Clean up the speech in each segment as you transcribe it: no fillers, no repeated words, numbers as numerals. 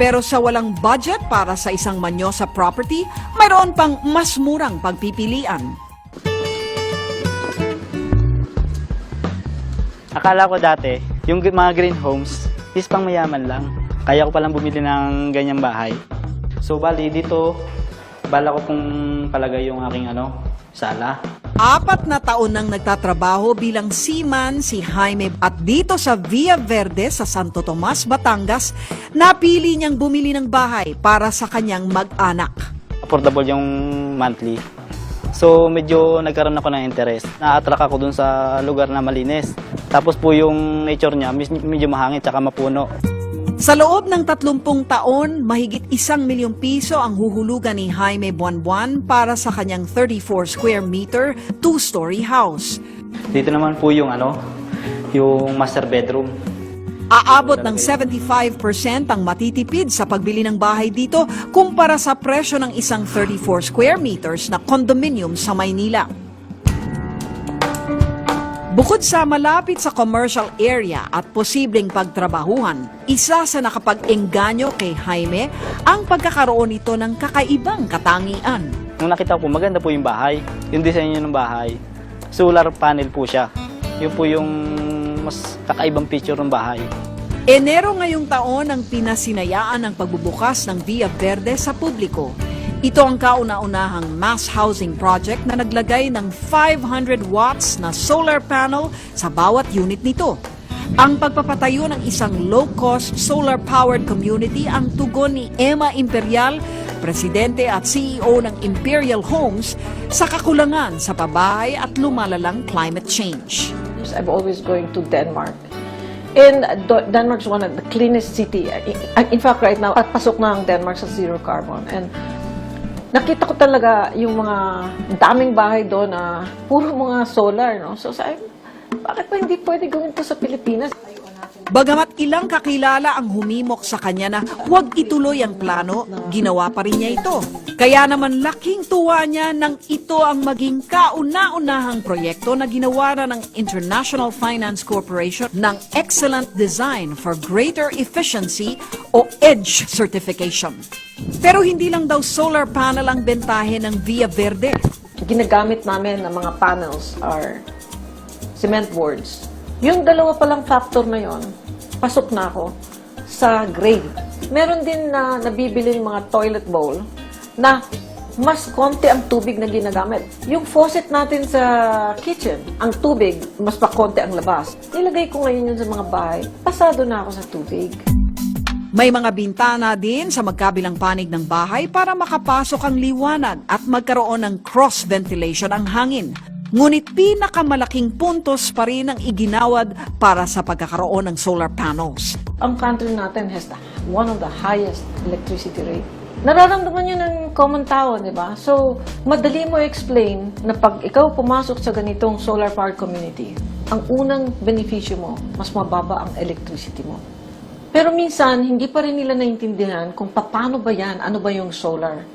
Pero sa walang budget para sa isang manyosa property, mayroon pang mas murang pagpipilian. Akala ko dati, yung mga green homes, is pang mayaman lang. Kaya ko palang bumili ng ganyang bahay. So bali dito, bala ko pong palagay yung aking sala. 4 na taon nang nagtatrabaho bilang seaman si Jaime at dito sa Villa Verde sa Santo Tomas, Batangas, napili niyang bumili ng bahay para sa kanyang mag-anak. Affordable yung monthly. So medyo nagkaroon ako ng interest. Na-attract ako dun sa lugar na malinis. Tapos po yung nature niya, medyo mahangin tsaka mapuno. Sa loob ng 30 taon, mahigit 1 milyong piso ang huhulugan ni Jaime buwan-buwan para sa kanyang 34 square meter, 2-story house. Dito naman po yung yung master bedroom. Aabot ng 75% ang matitipid sa pagbili ng bahay dito kumpara sa presyo ng isang 34 square meters na condominium sa Maynila. Bukod sa malapit sa commercial area at posibleng pagtrabahuhan, isa sa nakapag-engganyo kay Jaime ang pagkakaroon nito ng kakaibang katangian. Nung nakita ko po, maganda po yung bahay. Yung disenyo ng bahay. Solar panel po siya. Yun po yung mas kakaibang picture ng bahay. Enero ngayong taon ang pinasinayaan ng pagbubukas ng Villa Verde sa publiko. Ito ang kauna-unahang mass housing project na naglagay ng 500 watts na solar panel sa bawat unit nito. Ang pagpapatayo ng isang low-cost solar-powered community ang tugon ni Emma Imperial, presidente at CEO ng Imperial Homes, sa kakulangan sa pabahay at lumalalang climate change. I'm always going to Denmark. And Denmark is one of the cleanest city. In fact, right now, pasok na ang Denmark sa zero carbon. And nakita ko talaga yung mga daming bahay doon na puro mga solar, no? So sabi, bakit pa hindi pwede gawin to sa Pilipinas? Bagamat ilang kakilala ang humimok sa kanya na huwag ituloy ang plano, ginawa pa rin niya ito. Kaya naman laking tuwa niya nang ito ang maging kauna-unahang proyekto na ginawa na ng International Finance Corporation ng Excellent Design for Greater Efficiency o EDGE certification. Pero hindi lang daw solar panel ang bentahe ng Villa Verde. Ginagamit namin ng mga panels are cement boards. Yung dalawa palang factor na yon, pasok na ako sa grade. Meron din na nabibili mga toilet bowl na mas konti ang tubig na ginagamit. Yung faucet natin sa kitchen, ang tubig, mas pakonti ang labas. Nilagay ko ngayon yun sa mga bahay, pasado na ako sa tubig. May mga bintana din sa magkabilang panig ng bahay para makapasok ang liwanag at magkaroon ng cross-ventilation ang hangin. Ngunit pinakamalaking puntos pa rin ang iginawad para sa pagkakaroon ng solar panels. Ang country natin has one of the highest electricity rate. Nararamdaman yun ng common tao, di ba? So, madali mo explain na pag ikaw pumasok sa ganitong solar-powered community, ang unang benepisyo mo, mas mababa ang electricity mo. Pero minsan, hindi pa rin nila naintindihan kung paano ba yan, ano ba yung solar.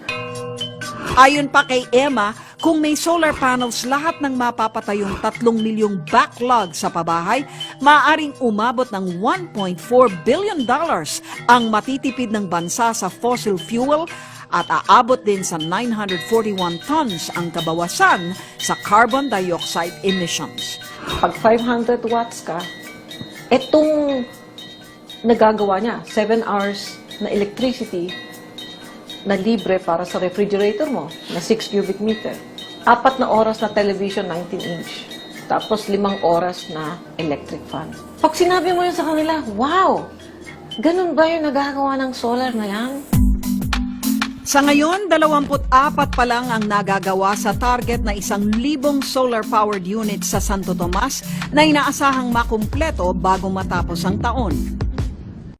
Ayon pa kay Emma, kung may solar panels lahat ng mapapatayong 3 milyong backlog sa pabahay, maaaring umabot ng $1.4 billion ang matitipid ng bansa sa fossil fuel at aabot din sa 941 tons ang kabawasan sa carbon dioxide emissions. Pag 500 watts ka, etong nagagawa niya, 7 hours na electricity na libre para sa refrigerator mo, na 6 cubic meter. 4 na oras na television, 19-inch. Tapos 5 oras na electric fan. Pag sinabi mo yun sa kanila, wow! Ganun ba yung nagagawa ng solar na yan? Sa ngayon, 24 pa lang ang nagagawa sa target na 1,000 solar-powered units sa Santo Tomas na inaasahang makumpleto bago matapos ang taon.